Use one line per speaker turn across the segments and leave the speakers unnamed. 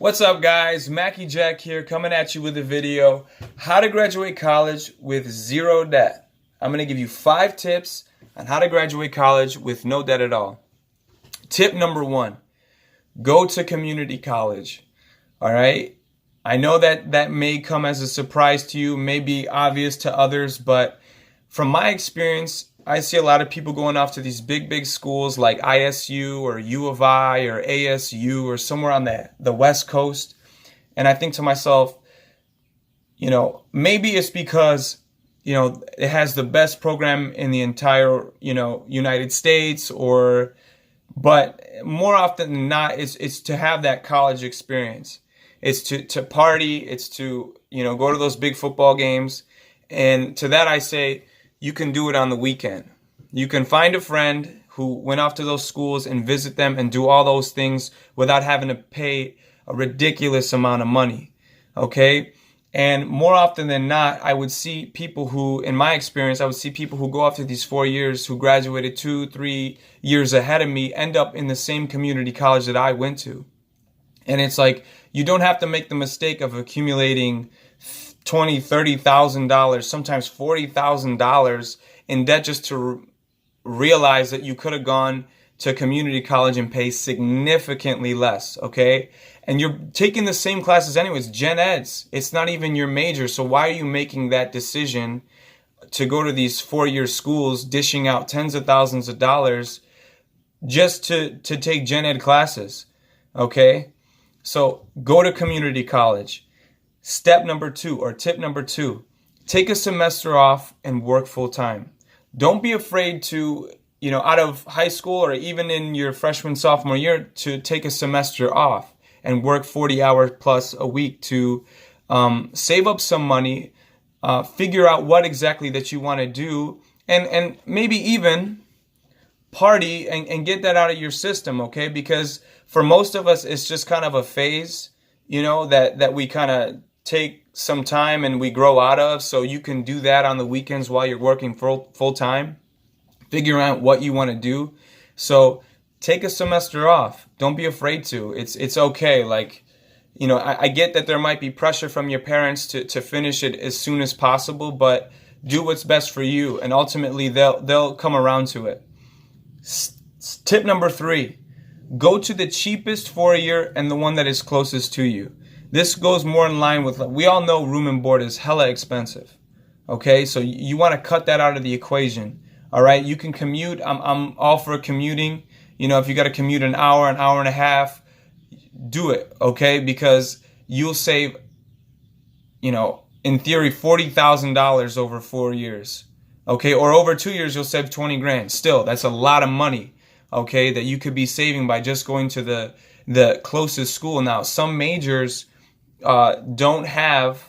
What's up, guys? Mackie Jack here, coming at you with a video: how to graduate college with zero debt. I'm going to give you 5 tips on how to graduate college with no debt at all. Tip number 1, go to community college. All right? I know that may come as a surprise to you, may be obvious to others, but from my experience, I see a lot of people going off to these big schools like ISU or U of I or ASU or somewhere on the West Coast. And I think to myself, maybe it's because, it has the best program in the entire, United States, but more often than not, it's to have that college experience. It's to party. It's to, go to those big football games. And to that I say, you can do it on the weekend. You can find a friend who went off to those schools and visit them and do all those things without having to pay a ridiculous amount of money. Okay? And more often than not, I would see people who, in my experience, I would see people who go after these 4 years, who graduated 2-3 years ahead of me, end up in the same community college that I went to. And it's like, you don't have to make the mistake of accumulating $20,000, $30,000, sometimes $40,000 in debt just to realize that you could have gone to community college and pay significantly less, okay? And you're taking the same classes anyways, gen eds. It's not even your major, so why are you making that decision to go to these 4-year schools, dishing out tens of thousands of dollars just to take gen ed classes, okay? So go to community college. Step number 2, or tip number 2, take a semester off and work full time. Don't be afraid to, out of high school or even in your freshman, sophomore year, to take a semester off and work 40 hours plus a week to save up some money, figure out what exactly that you want to do, and maybe even party and get that out of your system, okay? Because for most of us, it's just kind of a phase, that we kind of take some time and we grow out of. So you can do that on the weekends while you're working full time. Figure out what you want to do. So take a semester off. Don't be afraid to. It's okay. Like, I get that there might be pressure from your parents to finish it as soon as possible, but do what's best for you, and ultimately they'll come around to it. Tip number 3, go to the cheapest 4-year and the one that is closest to you. This goes more in line with, we all know room and board is hella expensive. Okay, so you want to cut that out of the equation. All right, you can commute. I'm all for commuting. If you got to commute an hour and a half, do it. Okay, because you'll save, in theory, $40,000 over 4 years. Okay, or over 2 years, you'll save 20 grand. Still, that's a lot of money. Okay, that you could be saving by just going to the closest school. Now, some majors don't have,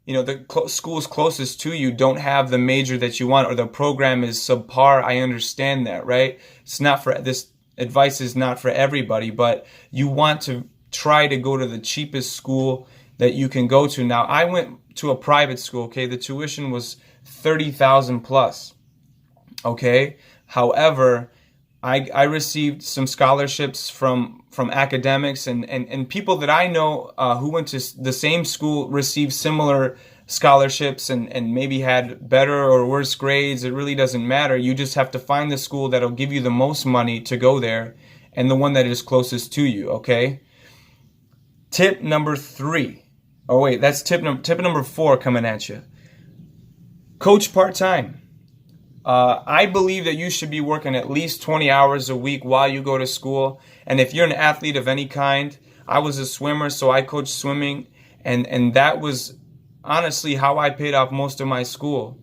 the schools closest to you don't have the major that you want, or the program is subpar. I understand that, right? It's not for, this advice is not for everybody, but you want to try to go to the cheapest school that you can go to. Now, I went to a private school, okay? The tuition was $30,000 plus, okay? However, I received some scholarships from academics and people that I know who went to the same school received similar scholarships and maybe had better or worse grades. It really doesn't matter. You just have to find the school that'll give you the most money to go there and the one that is closest to you, okay? Tip number 3. Oh, wait, that's tip number 4 coming at you. Coach part-time. I believe that you should be working at least 20 hours a week while you go to school. And if you're an athlete of any kind, I was a swimmer, so I coached swimming. And that was honestly how I paid off most of my school.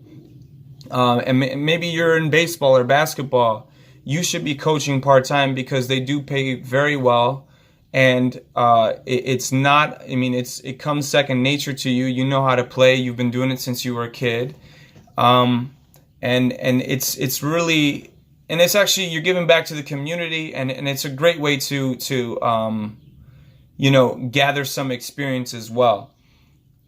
And maybe you're in baseball or basketball. You should be coaching part-time because they do pay very well. And it's not, it comes second nature to you. You know how to play. You've been doing it since you were a kid. And it's really, and it's actually, you're giving back to the community, and it's a great way to gather some experience as well.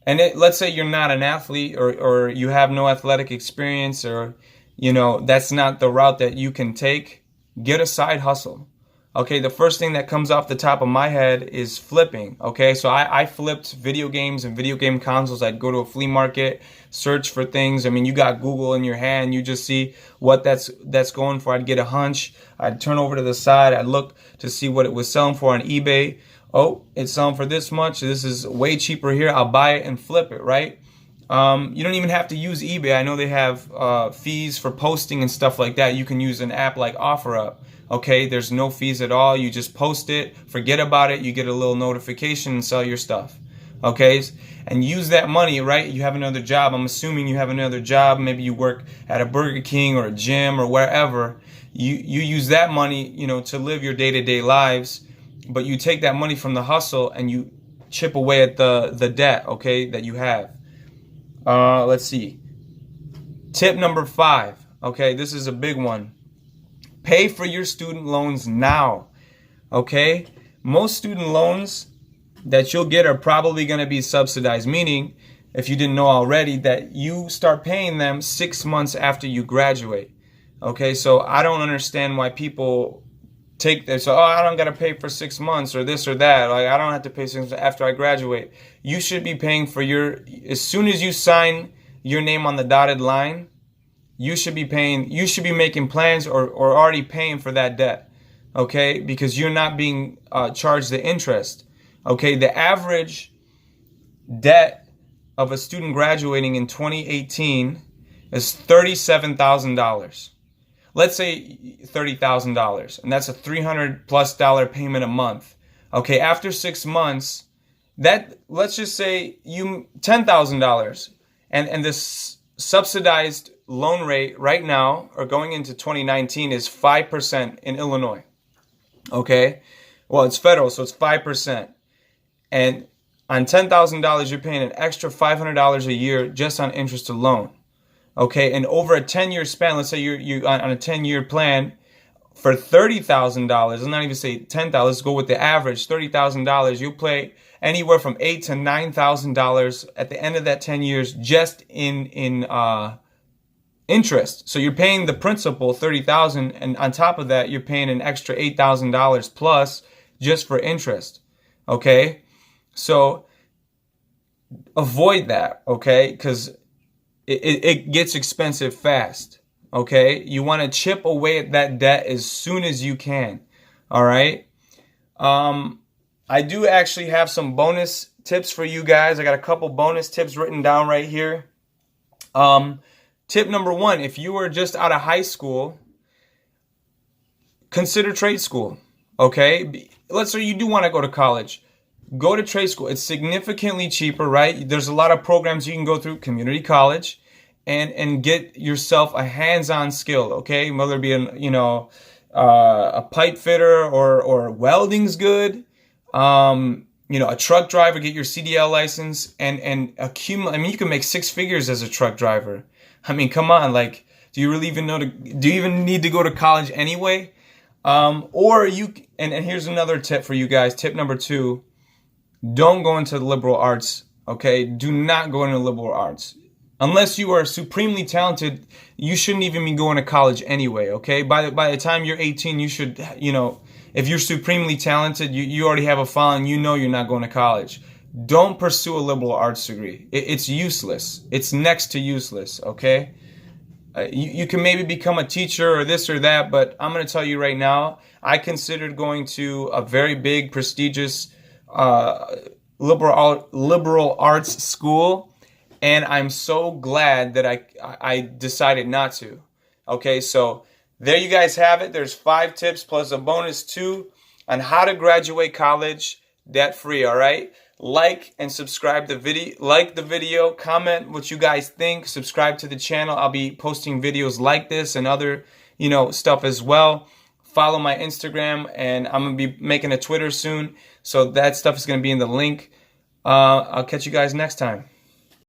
And let's say you're not an athlete or you have no athletic experience, or, that's not the route that you can take. Get a side hustle. Okay, the first thing that comes off the top of my head is flipping. Okay, so I flipped video games and video game consoles. I'd go to a flea market, search for things. I mean, you got Google in your hand, you just see what that's going for. I'd get a hunch. I'd turn over to the side. I'd look to see what it was selling for on eBay. Oh, it's selling for this much. This is way cheaper here. I'll buy it and flip it, right? You don't even have to use eBay. I know they have fees for posting and stuff like that. You can use an app like OfferUp. Okay, there's no fees at all. You just post it, forget about it, you get a little notification and sell your stuff. Okay, and use that money, right? You have another job. I'm assuming you have another job. Maybe you work at a Burger King or a gym or wherever. You use that money, you know, to live your day-to-day lives, but you take that money from the hustle and you chip away at the debt, okay, that you have. Let's see. Tip number 5. Okay, this is a big one. Pay for your student loans now. Okay? Most student loans that you'll get are probably going to be subsidized, meaning, if you didn't know already, that you start paying them 6 months after you graduate. Okay? So I don't understand why people take this, oh, I don't got to pay for 6 months or this or that. Like, I don't have to pay 6 months after I graduate. You should be paying for as soon as you sign your name on the dotted line, you should be making plans or already paying for that debt, okay? Because you're not being charged the interest, okay? The average debt of a student graduating in 2018 is $37,000. Let's say $30,000, and that's a $300+ payment a month. Okay, after 6 months, let's just say $10,000, and this subsidized loan rate right now, or going into 2019, is 5% in Illinois. Okay, well, it's federal, so it's 5%, and on $10,000, you're paying an extra $500 a year just on interest alone. Okay, and over a 10-year span, let's say you're on a 10-year plan for $30,000. Let's not even say $10,000. Let's go with the average $30,000. You'll pay anywhere from $8,000 to $9,000 at the end of that 10 years just in interest. So you're paying the principal $30,000, and on top of that, you're paying an extra $8,000 plus just for interest. Okay, so avoid that. Okay, because it gets expensive fast. Okay, you want to chip away at that debt as soon as you can. All right. I do actually have some bonus tips for you guys. I got a couple bonus tips written down right here. Tip number 1, if you are just out of high school, consider trade school. Okay, let's say you do want to go to college. Go to trade school. It's significantly cheaper, right? There's a lot of programs you can go through, community college, and get yourself a hands-on skill, okay? Whether it be a pipe fitter or welding's good. A truck driver, get your CDL license and accumulate. I mean, you can make 6 figures as a truck driver. I mean, come on, like, do you really even do you even need to go to college anyway? And here's another tip for you guys. Tip number 2. Don't go into the liberal arts, okay? Do not go into liberal arts. Unless you are supremely talented, you shouldn't even be going to college anyway, okay? By the time you're 18, you should, if you're supremely talented, you already have a following, you're not going to college. Don't pursue a liberal arts degree. It's useless. It's next to useless, okay? You can maybe become a teacher or this or that, but I'm going to tell you right now, I considered going to a very big, prestigious liberal arts school, and I'm so glad that I decided not to. Okay, so there you guys have it. There's 5 tips plus a bonus 2 on how to graduate college debt-free, all right? Like and subscribe the video. Like the video, comment what you guys think, subscribe to the channel. I'll be posting videos like this and other, stuff as well. Follow my Instagram, and I'm going to be making a Twitter soon. So that stuff is going to be in the link. I'll catch you guys next time.